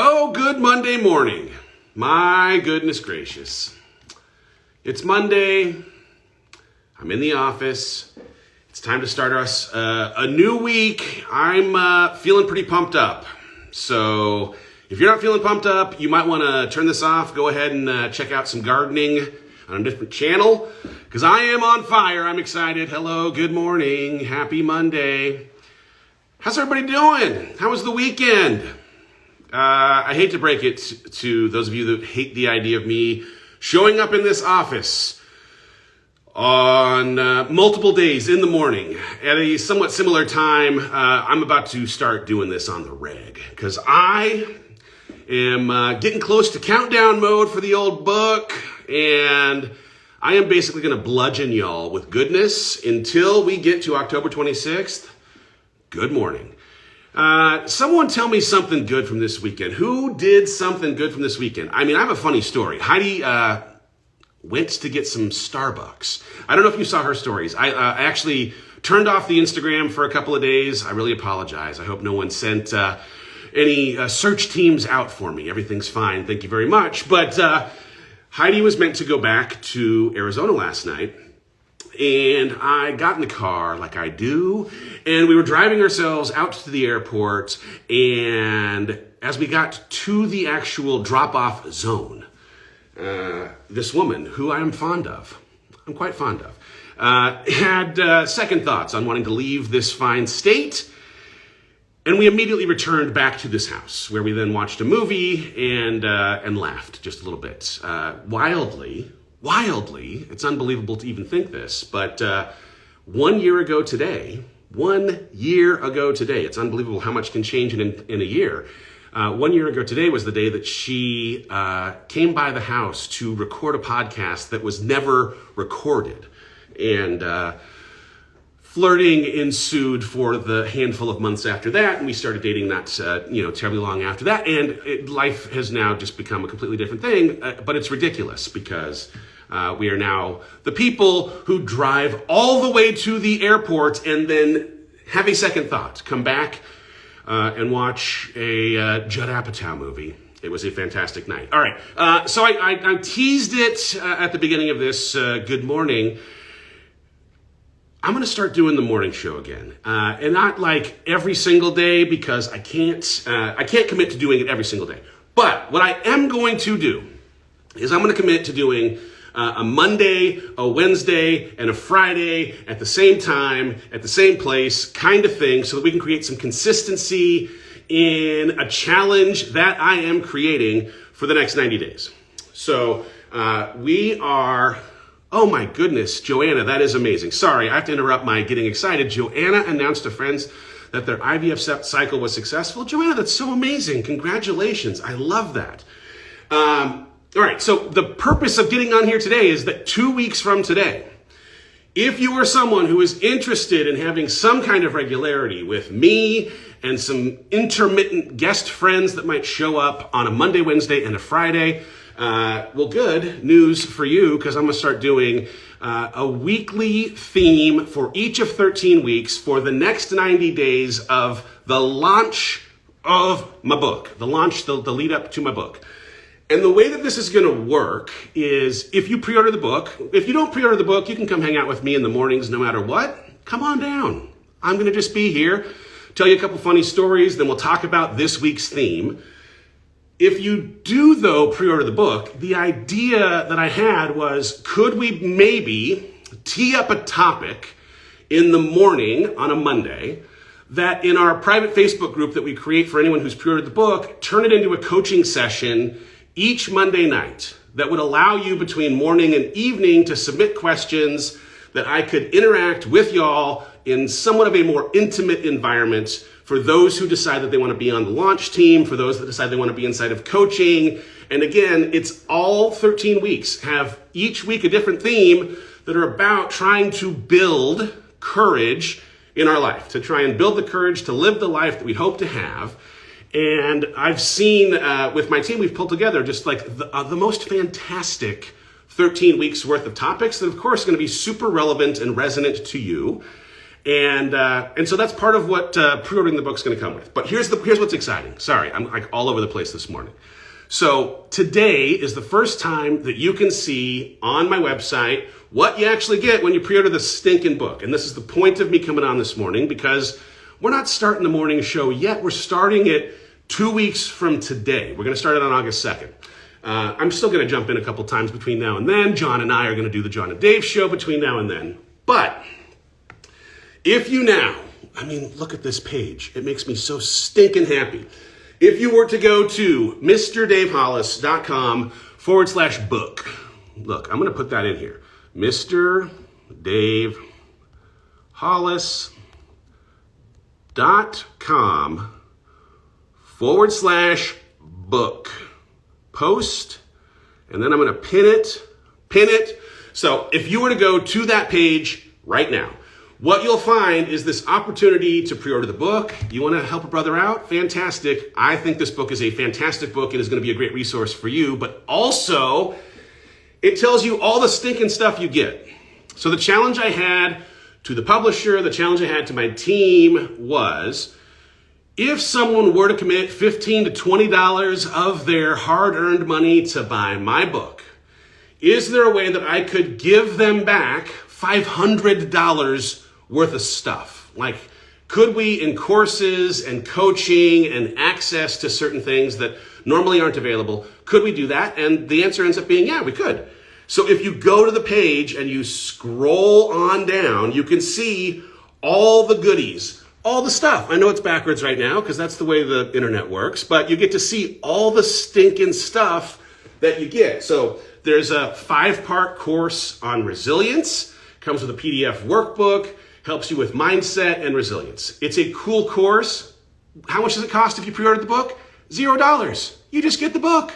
Oh, good Monday morning. My goodness gracious. It's Monday. I'm in the office. It's time to start us a new week. I'm feeling pretty pumped up. So if you're not feeling pumped up, you might want to turn this off. Go ahead and check out some gardening on a different channel because I am on fire. I'm excited. Hello, good morning. Happy Monday. How's everybody doing? How was the weekend? I hate to break it to those of you that hate the idea of me showing up in this office on multiple days in the morning at a somewhat similar time. I'm about to start doing this on the reg because I am getting close to countdown mode for the old book, and I am basically going to bludgeon y'all with goodness until we get to October 26th. Good morning. Someone tell me something good from this weekend. Who did something good from this weekend? I mean, I have a funny story. Heidi went to get some Starbucks. I don't know if you saw her stories. I actually turned off the Instagram for a couple of days. I really apologize. I hope no one sent any search teams out for me. Everything's fine. Thank you very much. But Heidi was meant to go back to Arizona last night. And I got in the car like I do, and we were driving ourselves out to the airport, and as we got to the actual drop-off zone, this woman, who I am fond of, I'm quite fond of, had second thoughts on wanting to leave this fine state, and we immediately returned back to this house, where we then watched a movie and laughed just a little bit. Wildly, it's unbelievable to even think this, but 1 year ago today, it's unbelievable how much can change in a year. 1 year ago today was the day that she came by the house to record a podcast that was never recorded. And flirting ensued for the handful of months after that, and we started dating not terribly long after that, and life has now just become a completely different thing, but it's ridiculous because we are now the people who drive all the way to the airport and then have a second thought, come back and watch a Judd Apatow movie. It was a fantastic night. All right, so I teased it at the beginning of this good morning. I'm going to start doing the morning show again, and not like every single day because I can't commit to doing it every single day. But what I am going to do is I'm going to commit to doing a Monday, a Wednesday, and a Friday at the same time, at the same place kind of thing so that we can create some consistency in a challenge that I am creating for the next 90 days. So we are... Oh my goodness, Joanna, that is amazing. Sorry, I have to interrupt my getting excited. Joanna announced to friends that their IVF cycle was successful. Joanna, that's so amazing. Congratulations. I love that. All right, so the purpose of getting on here today is that 2 weeks from today, if you are someone who is interested in having some kind of regularity with me and some intermittent guest friends that might show up on a Monday, Wednesday, and a Friday, well, good news for you, because I'm going to start doing a weekly theme for each of 13 weeks for the next 90 days of the launch of my book, the lead up to my book. And the way that this is going to work is if you pre-order the book, if you don't pre-order the book, you can come hang out with me in the mornings no matter what. Come on down. I'm going to just be here, tell you a couple funny stories, then we'll talk about this week's theme. If you do, though, pre-order the book, the idea that I had was, could we maybe tee up a topic in the morning on a Monday that in our private Facebook group that we create for anyone who's pre-ordered the book, turn it into a coaching session each Monday night that would allow you between morning and evening to submit questions that I could interact with y'all in somewhat of a more intimate environment for those who decide that they want to be on the launch team, for those that decide they want to be inside of coaching. And again, it's all 13 weeks. Have each week a different theme that are about trying to build courage in our life, to try and build the courage to live the life that we hope to have. And I've seen with my team, we've pulled together just like the most fantastic 13 weeks worth of topics that of course are going to be super relevant and resonant to you. And so that's part of what pre-ordering the book's going to come with. But here's what's exciting. Sorry, I'm like all over the place this morning. So today is the first time that you can see on my website what you actually get when you pre-order the stinking book. And this is the point of me coming on this morning, because we're not starting the morning show yet. We're starting it 2 weeks from today. We're going to start it on August 2nd. I'm still going to jump in a couple times between now and then. John and I are going to do the John and Dave show between now and then. But if you now, look at this page. It makes me so stinking happy. If you were to go to mrdavehollis.com/book. Look, I'm going to put that in here. mrdavehollis.com/book. Post, and then I'm going to pin it. So if you were to go to that page right now, what you'll find is this opportunity to pre-order the book. You want to help a brother out? Fantastic. I think this book is a fantastic book and is going to be a great resource for you, but also it tells you all the stinking stuff you get. So the challenge I had to the publisher, the challenge I had to my team was, if someone were to commit $15 to $20 of their hard-earned money to buy my book, is there a way that I could give them back $500 worth of stuff? Like, could we, in courses and coaching and access to certain things that normally aren't available, could we do that? And the answer ends up being, yeah, we could. So if you go to the page and you scroll on down, you can see all the goodies, all the stuff. I know it's backwards right now because that's the way the internet works, but you get to see all the stinking stuff that you get. So there's a 5-part course on resilience, comes with a PDF workbook, helps you with mindset and resilience. It's a cool course. How much does it cost if you pre-ordered the book? $0. You just get the book.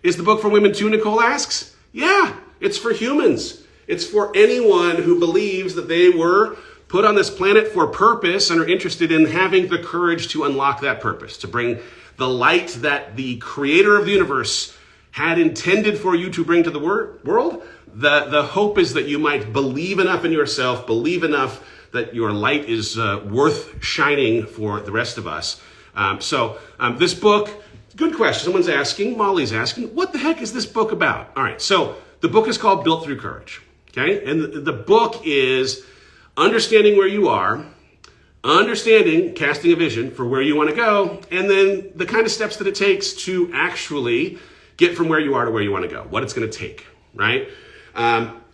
Is the book for women too, Nicole asks? Yeah, it's for humans. It's for anyone who believes that they were put on this planet for a purpose and are interested in having the courage to unlock that purpose, to bring the light that the creator of the universe had intended for you to bring to the world. The hope is that you might believe enough in yourself, believe enough that your light is worth shining for the rest of us. So this book, good question. Someone's asking, Molly's asking, what the heck is this book about? All right, so the book is called Built Through Courage, okay? And the book is understanding where you are, understanding, casting a vision for where you want to go, and then the kind of steps that it takes to actually get from where you are to where you want to go, what it's going to take, right?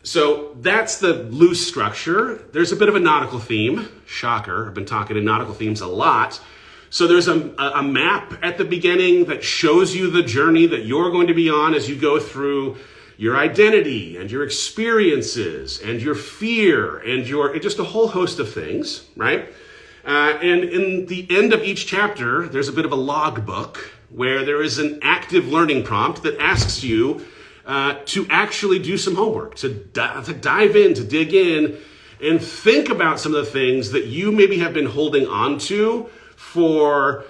So that's the loose structure. There's a bit of a nautical theme. Shocker, I've been talking in nautical themes a lot. So there's a map at the beginning that shows you the journey that you're going to be on as you go through your identity and your experiences and your fear and just a whole host of things, right? And in the end of each chapter, there's a bit of a log book where there is an active learning prompt that asks you to actually do some homework, to dive in, to dig in, and think about some of the things that you maybe have been holding on to for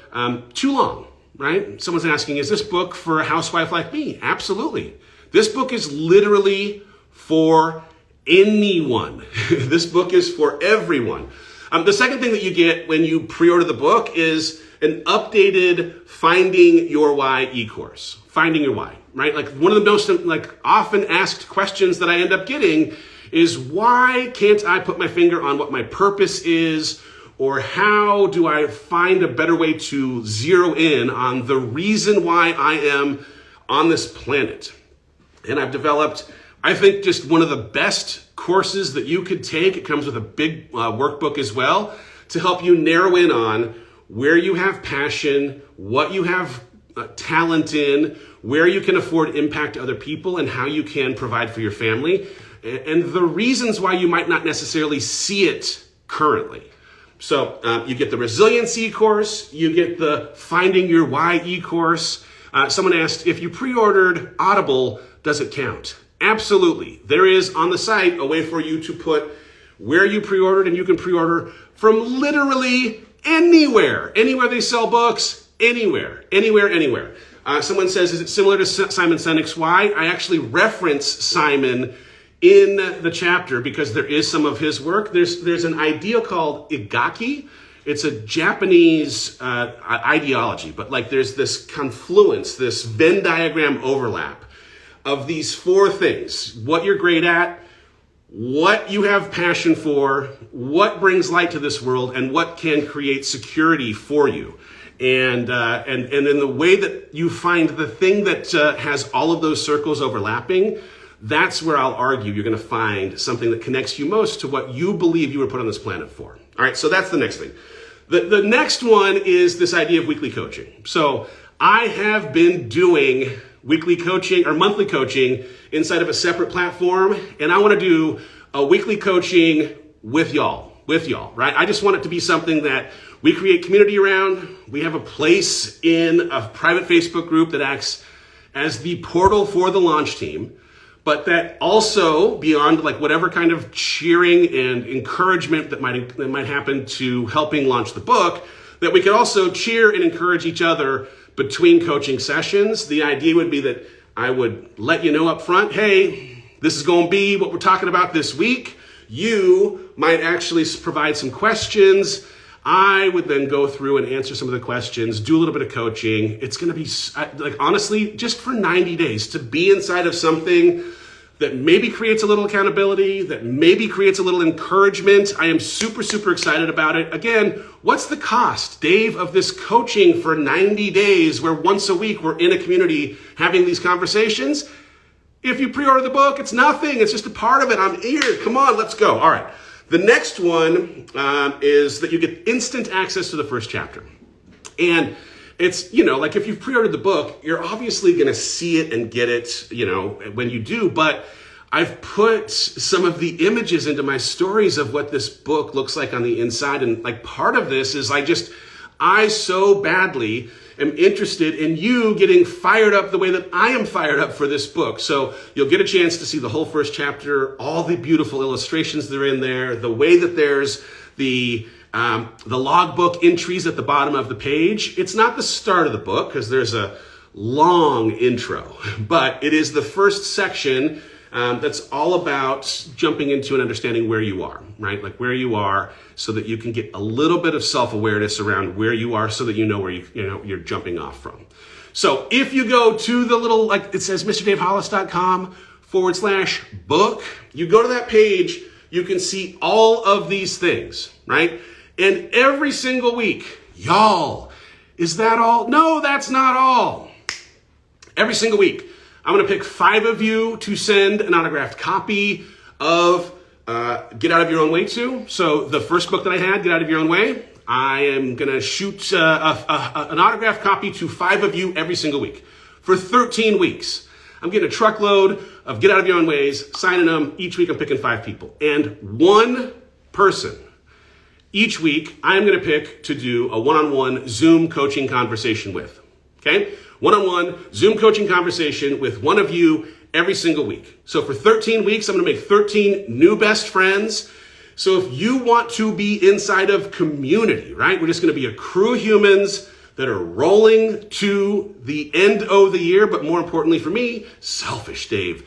too long, right? Someone's asking, is this book for a housewife like me? Absolutely. This book is literally for anyone. This book is for everyone. The second thing that you get when you pre-order the book is an updated Finding Your Why e-course. Finding Your Why, right? Like one of the most often asked questions that I end up getting is, why can't I put my finger on what my purpose is? Or how do I find a better way to zero in on the reason why I am on this planet? And I've developed, I think, just one of the best courses that you could take. It comes with a big workbook as well to help you narrow in on where you have passion, what you have talent in, where you can afford impact to other people, and how you can provide for your family, and the reasons why you might not necessarily see it currently. So you get the resiliency course, you get the Finding Your Why e-course. Someone asked, if you pre-ordered Audible, does it count? Absolutely. There is on the site a way for you to put where you pre-ordered, and you can pre-order from literally anywhere. Anywhere they sell books, anywhere. Someone says, is it similar to Simon Sinek's Why? I actually reference Simon in the chapter, because there is some of his work, there's an idea called igaki. It's a Japanese ideology, but like there's this confluence, this Venn diagram overlap of these four things: what you're great at, what you have passion for, what brings light to this world, and what can create security for you. And in the way that you find the thing that has all of those circles overlapping, that's where I'll argue you're going to find something that connects you most to what you believe you were put on this planet for. All right, so that's the next thing. The next one is this idea of weekly coaching. So I have been doing weekly coaching or monthly coaching inside of a separate platform, and I want to do a weekly coaching with y'all, right? I just want it to be something that we create community around. We have a place in a private Facebook group that acts as the portal for the launch team, but that also, beyond like whatever kind of cheering and encouragement that might happen to helping launch the book, that we could also cheer and encourage each other between coaching sessions. The idea would be that I would let you know up front, hey, this is going to be what we're talking about this week. You might actually provide some questions. I would then go through and answer some of the questions, do a little bit of coaching. It's going to be, like, honestly, just for 90 days to be inside of something that maybe creates a little accountability, that maybe creates a little encouragement. I am super, super excited about it. Again, what's the cost, Dave, of this coaching for 90 days where once a week we're in a community having these conversations? If you pre-order the book, it's nothing. It's just a part of it. I'm here. Come on, let's go. All right. The next one is that you get instant access to the first chapter. And it's, like if you've pre-ordered the book, you're obviously going to see it and get it, when you do. But I've put some of the images into my stories of what this book looks like on the inside. And like part of this is I so badly am interested in you getting fired up the way that I am fired up for this book. So you'll get a chance to see the whole first chapter, all the beautiful illustrations that are in there, the way that there's the logbook entries at the bottom of the page. It's not the start of the book because there's a long intro, but it is the first section that's all about jumping into and understanding where you are, right? Like where you are, so that you can get a little bit of self-awareness around where you are, so that you know where you're jumping off from. So if you go to the little, like it says mrdavehollis.com/book, you go to that page, you can see all of these things, right? And every single week, y'all, is that all? No, that's not all. Every single week, I'm going to pick 5 of you to send an autographed copy of Get Out of Your Own Way to. So the first book that I had, Get Out of Your Own Way, I am going to shoot an autographed copy to 5 of you every single week for 13 weeks. I'm getting a truckload of Get Out of Your Own Ways, signing them. Each week I'm picking 5 people. And one person each week I'm going to pick to do a one-on-one Zoom coaching conversation with. Okay? One-on-one Zoom coaching conversation with one of you every single week. So for 13 weeks, I'm going to make 13 new best friends. So if you want to be inside of community, right? We're just going to be a crew of humans that are rolling to the end of the year. But more importantly for me, selfish Dave,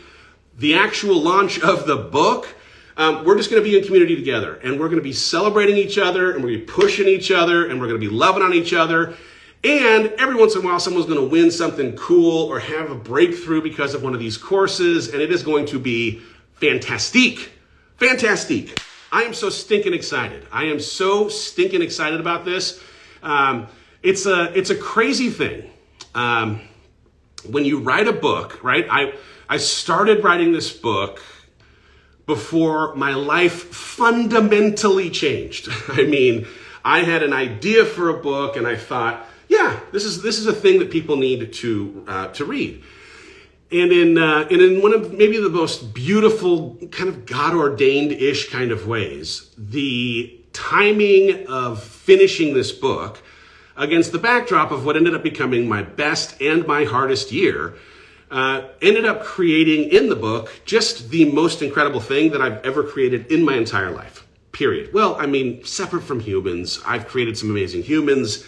the actual launch of the book, we're just going to be in community together. And we're going to be celebrating each other, and we're going to be pushing each other, and we're going to be loving on each other. And every once in a while, someone's going to win something cool or have a breakthrough because of one of these courses. And it is going to be fantastic. Fantastic. I am so stinking excited. I am so stinking excited about this. It's a crazy thing. When you write a book, right? I started writing this book before my life fundamentally changed. I mean, I had an idea for a book and I thought, yeah, this is a thing that people need to read. And in one of maybe the most beautiful kind of God-ordained-ish kind of ways, the timing of finishing this book against the backdrop of what ended up becoming my best and my hardest year, ended up creating in the book just the most incredible thing that I've ever created in my entire life, period. Well, I mean, separate from humans, I've created some amazing humans.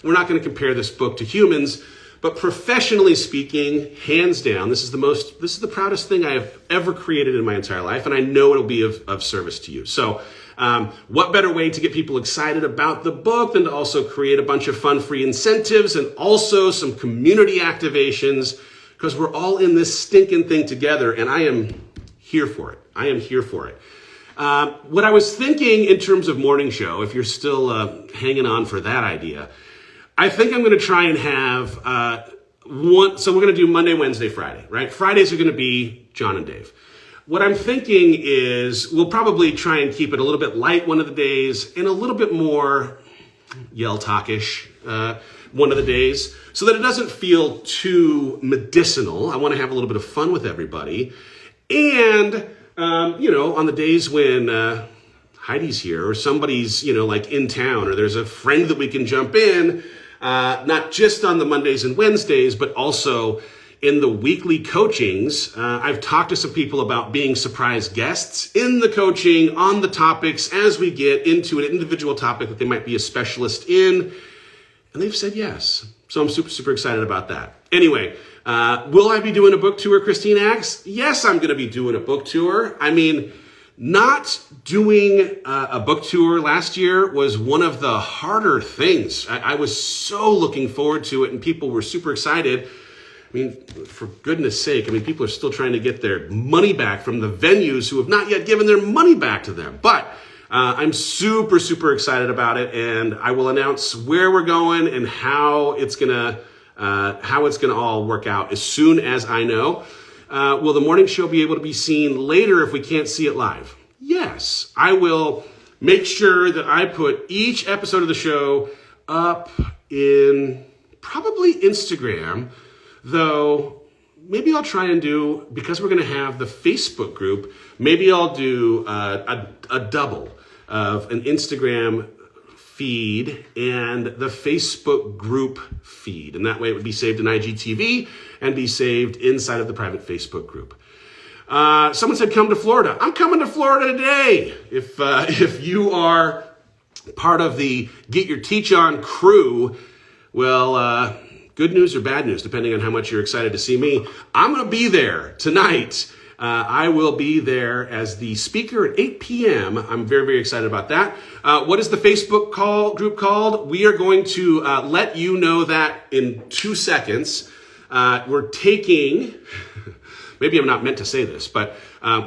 We're not going to compare this book to humans, But professionally speaking, hands down, this is the proudest thing I have ever created in my entire life, and I know it'll be of service to you. So what better way to get people excited about the book than to also create a bunch of fun free incentives and also some community activations, because we're all in this stinking thing together, and I am here for it. I am here for it. What I was thinking in terms of morning show, if you're still hanging on for that idea, I think I'm going to try and have so we're going to do Monday, Wednesday, Friday, right? Fridays are going to be John and Dave. What I'm thinking is we'll probably try and keep it a little bit light one of the days and a little bit more yell talkish one of the days, so that it doesn't feel too medicinal. I want to have a little bit of fun with everybody. And, on the days when Heidi's here or somebody's, like in town, or there's a friend that we can jump in, not just on the Mondays and Wednesdays, but also in the weekly coachings. I've talked to some people about being surprise guests in the coaching on the topics as we get into an individual topic that they might be a specialist in. And they've said yes. So I'm super, super excited about that. Anyway, will I be doing a book tour, Christine asks? Yes, I'm going to be doing a book tour. I mean, not doing a book tour last year was one of the harder things. I was so looking forward to it, and people were super excited. I mean, for goodness sake, people are still trying to get their money back from the venues who have not yet given their money back to them. But I'm super, super excited about it, and I will announce where we're going and how it's gonna all work out as soon as I know. Will the morning show be able to be seen later if we can't see it live? Yes, I will make sure that I put each episode of the show up in probably Instagram, though maybe I'll try and do, because we're going to have the Facebook group, maybe I'll do a double of an Instagram feed and the Facebook group feed. And that way it would be saved in IGTV and be saved inside of the private Facebook group. Someone said, come to Florida. I'm coming to Florida today. If you are part of the Get Your Teach On crew, well, good news or bad news, depending on how much you're excited to see me. I'm going to be there tonight. I will be there as the speaker at 8 p.m. I'm very, very excited about that. What is the Facebook group called? We are going to let you know that in 2 seconds. We're taking, maybe I'm not meant to say this, but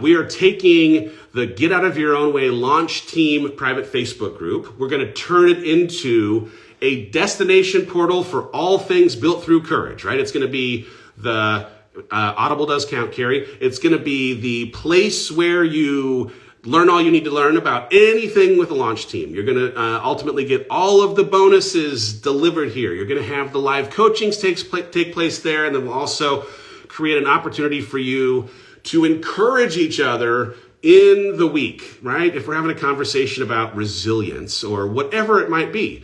we are taking the Get Out of Your Own Way Launch Team private Facebook group. We're going to turn it into a destination portal for all things built through courage, right? It's going to be the Audible does count, Carrie. It's going to be the place where you learn all you need to learn about anything with the launch team. You're going to ultimately get all of the bonuses delivered here. You're going to have the live coachings take place there, and then we'll also create an opportunity for you to encourage each other in the week, right? If we're having a conversation about resilience or whatever it might be.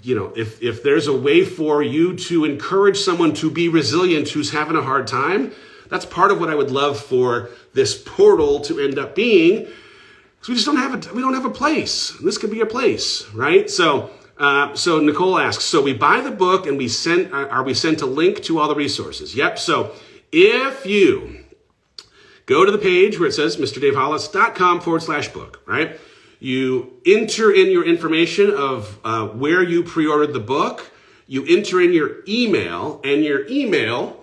If there's a way for you to encourage someone to be resilient who's having a hard time, that's part of what I would love for this portal to end up being. Because we just don't have a place. This could be a place, right? So Nicole asks, so we buy the book and are we sent a link to all the resources? Yep. So if you go to the page where it says mrdavehollis.com/book, right? You enter in your information of where you pre-ordered the book. You enter in your email, and your email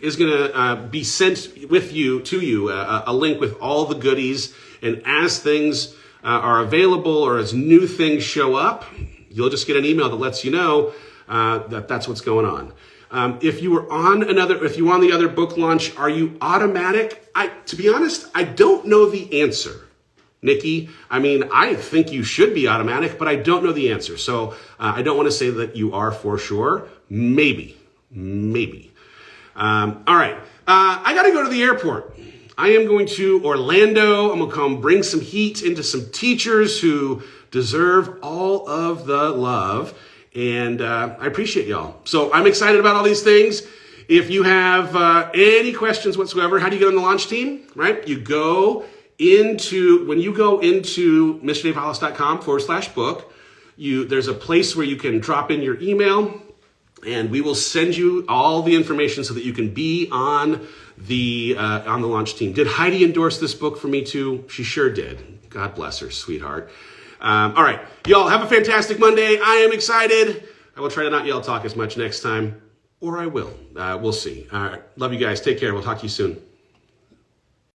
is going to be sent to you a link with all the goodies. And as things are available or as new things show up, you'll just get an email that lets you know that's what's going on. If you were on the other book launch, are you automatic? To be honest, I don't know the answer. Nikki, I think you should be automatic, but I don't know the answer. So I don't want to say that you are for sure. Maybe. All right. I got to go to the airport. I am going to Orlando. I'm going to come bring some heat into some teachers who deserve all of the love. And I appreciate y'all. So I'm excited about all these things. If you have any questions whatsoever, how do you get on the launch team, right? When you go into mrdavehollis.com/book, there's a place where you can drop in your email, And we will send you all the information so that you can be on the launch team. Did Heidi endorse this book for me too? She sure did. God bless her, sweetheart. All right, y'all have a fantastic Monday. I am excited. I will try to not yell talk as much next time, or I will. We'll see. All right, love you guys. Take care. We'll talk to you soon.